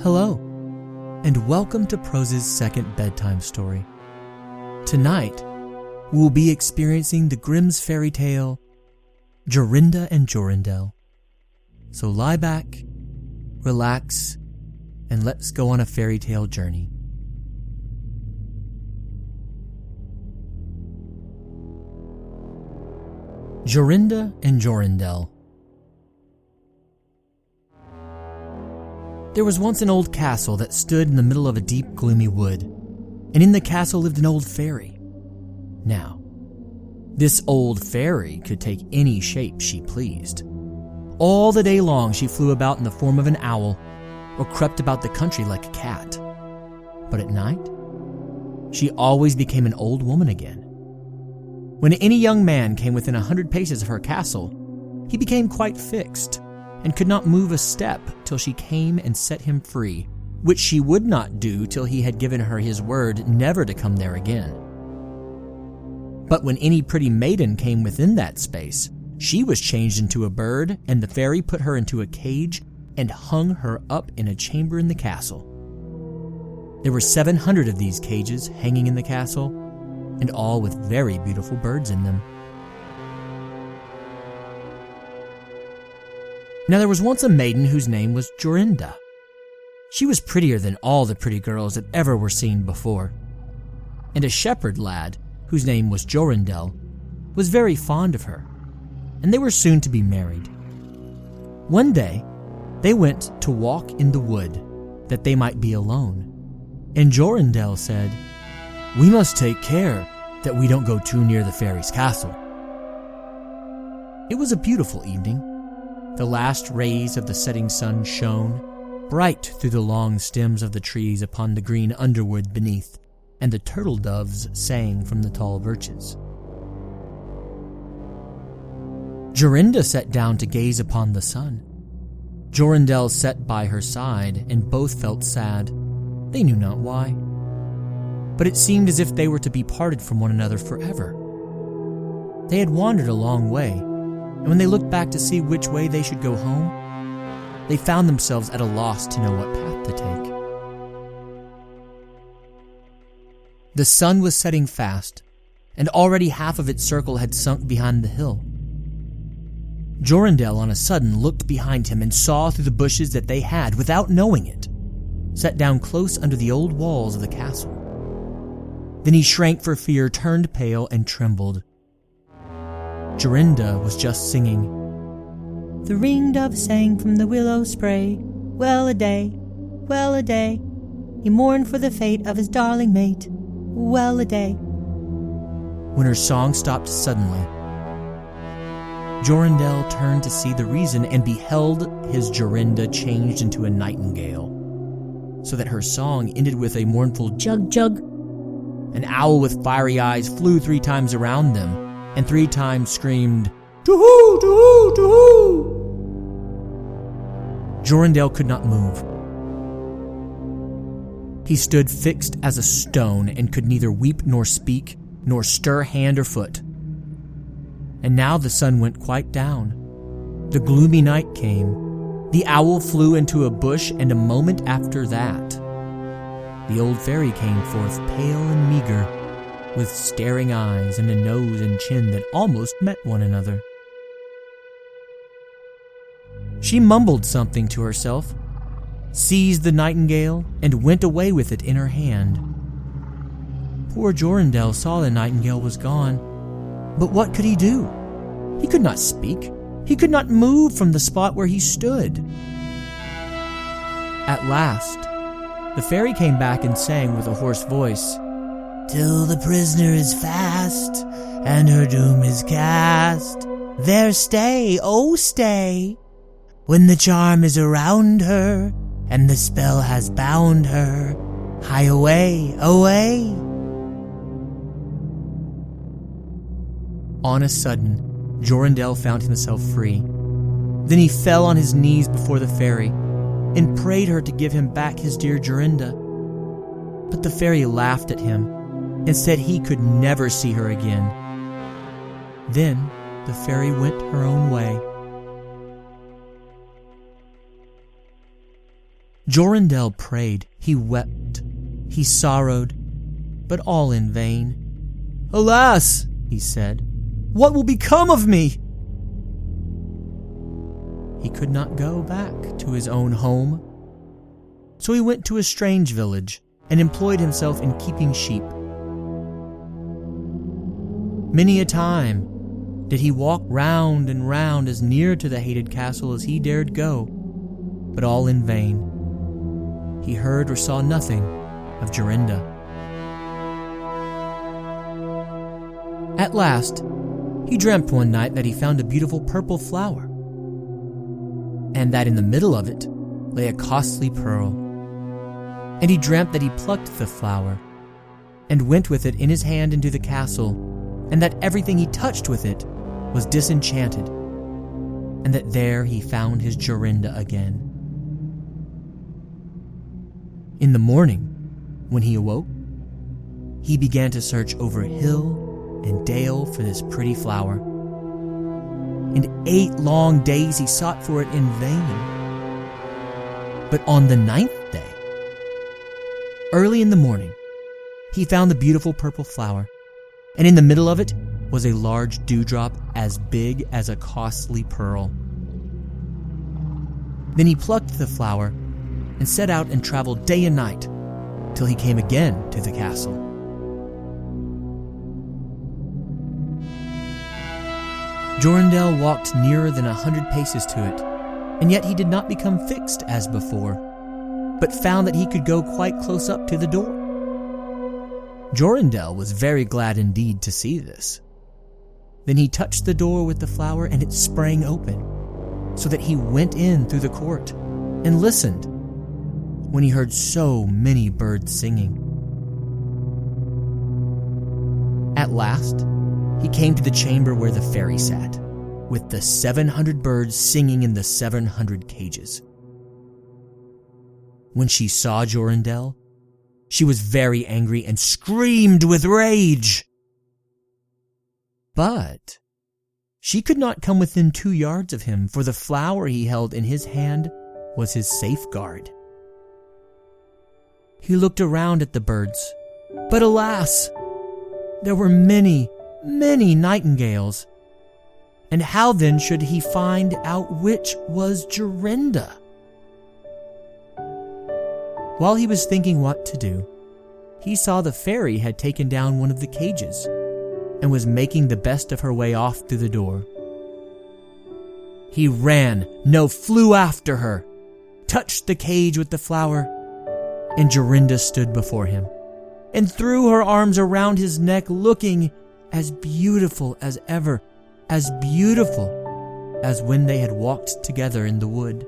Hello, and welcome to Prose's second bedtime story. Tonight, we will be experiencing the Grimm's fairy tale, Jorinda and Jorindel. So lie back, relax, and let's go on a fairy tale journey. Jorinda and Jorindel. There was once an old castle that stood in the middle of a deep, gloomy wood, and in the castle lived an old fairy. Now, this old fairy could take any shape she pleased. All the day long she flew about in the form of an owl, or crept about the country like a cat. But at night, she always became an old woman again. When any young man came within 100 paces of her castle, he became quite fixed, and could not move a step till she came and set him free, which she would not do till he had given her his word never to come there again. But when any pretty maiden came within that space, she was changed into a bird, and the fairy put her into a cage and hung her up in a chamber in the castle. There were 700 of these cages hanging in the castle, and all with very beautiful birds in them. Now there was once a maiden whose name was Jorinda. She was prettier than all the pretty girls that ever were seen before. And a shepherd lad, whose name was Jorindel, was very fond of her, and they were soon to be married. One day, they went to walk in the wood, that they might be alone. And Jorindel said, "We must take care that we don't go too near the fairy's castle." It was a beautiful evening. The last rays of the setting sun shone bright through the long stems of the trees upon the green underwood beneath, and the turtle doves sang from the tall birches. Jorinda sat down to gaze upon the sun. Jorindel sat by her side, and both felt sad. They knew not why. But it seemed as if they were to be parted from one another forever. They had wandered a long way, and when they looked back to see which way they should go home, they found themselves at a loss to know what path to take. The sun was setting fast, and already half of its circle had sunk behind the hill. Jorindel on a sudden looked behind him and saw through the bushes that they had, without knowing it, sat down close under the old walls of the castle. Then he shrank for fear, turned pale, and trembled. Jorinda was just singing, "The ringdove sang from the willow spray, well-a-day, well-a-day. He mourned for the fate of his darling mate, well-a-day," when her song stopped suddenly. Jorindel turned to see the reason, and beheld his Jorinda changed into a nightingale, so that her song ended with a mournful jug-jug. An owl with fiery eyes flew 3 times around them, and 3 times screamed, "Too-hoo, too-hoo, too-hoo!" Jorindel could not move. He stood fixed as a stone, and could neither weep nor speak, nor stir hand or foot. And now the sun went quite down. The gloomy night came. The owl flew into a bush, and a moment after that, the old fairy came forth, pale and meager, with staring eyes and a nose and chin that almost met one another. She mumbled something to herself, seized the nightingale, and went away with it in her hand. Poor Jorindel saw the nightingale was gone, but what could he do? He could not speak. He could not move from the spot where he stood. At last, the fairy came back and sang with a hoarse voice, "Till the prisoner is fast, and her doom is cast, there stay, oh stay, when the charm is around her, and the spell has bound her, hie away, away." On a sudden, Jorindel found himself free. Then he fell on his knees before the fairy, and prayed her to give him back his dear Jorinda. But the fairy laughed at him, and said he could never see her again. Then the fairy went her own way. Jorindel prayed, he wept, he sorrowed, but all in vain. "Alas," he said, "what will become of me?" He could not go back to his own home, so he went to a strange village and employed himself in keeping sheep. Many a time did he walk round and round as near to the hated castle as he dared go, but all in vain. He heard or saw nothing of Jorinda. At last, he dreamt one night that he found a beautiful purple flower, and that in the middle of it lay a costly pearl. And he dreamt that he plucked the flower and went with it in his hand into the castle, and that everything he touched with it was disenchanted, and that there he found his Jorinda again. In the morning, when he awoke, he began to search over hill and dale for this pretty flower. And 8 long days he sought for it in vain. But on the 9th day, early in the morning, he found the beautiful purple flower, and in the middle of it was a large dewdrop as big as a costly pearl. Then he plucked the flower and set out and traveled day and night till he came again to the castle. Jorindel walked nearer than 100 paces to it, and yet he did not become fixed as before, but found that he could go quite close up to the door. Jorindel was very glad indeed to see this. Then he touched the door with the flower, and it sprang open, so that he went in through the court and listened when he heard so many birds singing. At last, he came to the chamber where the fairy sat, with the 700 birds singing in the 700 cages. When she saw Jorindel, she was very angry and screamed with rage. But she could not come within 2 yards of him, for the flower he held in his hand was his safeguard. He looked around at the birds, but alas, there were many, many nightingales. And how then should he find out which was Jorinda? While he was thinking what to do, he saw the fairy had taken down one of the cages and was making the best of her way off through the door. He flew after her, touched the cage with the flower, and Jorinda stood before him and threw her arms around his neck, looking as beautiful as ever, as beautiful as when they had walked together in the wood.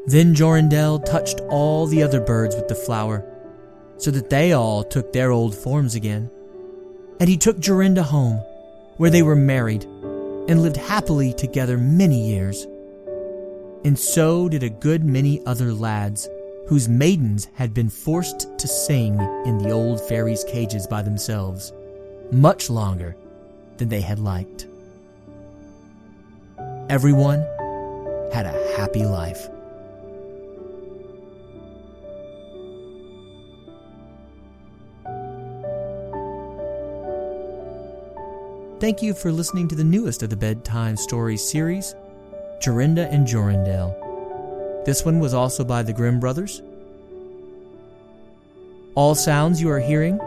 Then Jorindel touched all the other birds with the flower, so that they all took their old forms again. And he took Jorinda home, where they were married and lived happily together many years. And so did a good many other lads, whose maidens had been forced to sing in the old fairies' cages by themselves, much longer than they had liked. Everyone had a happy life. Thank you for listening to the newest of the Bedtime Stories series, Jorinda and Jorindel. This one was also by the Grimm brothers. All sounds you are hearing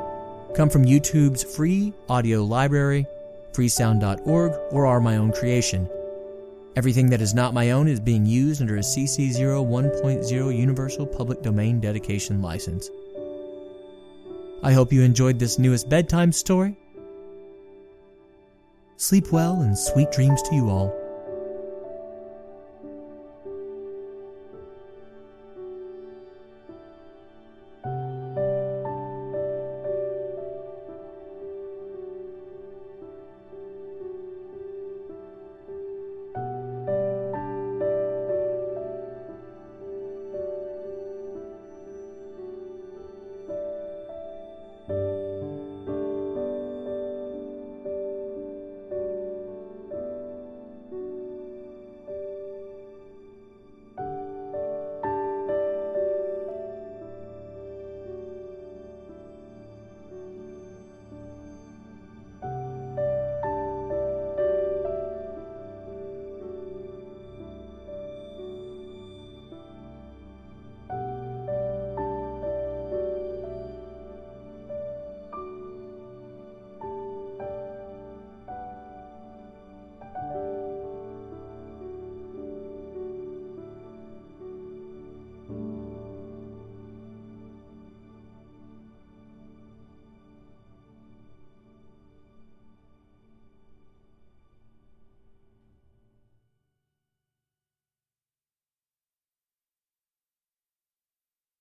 come from YouTube's free audio library, freesound.org, or are my own creation. Everything that is not my own is being used under a CC 01.0 Universal Public Domain Dedication License. I hope you enjoyed this newest bedtime story. Sleep well and sweet dreams to you all.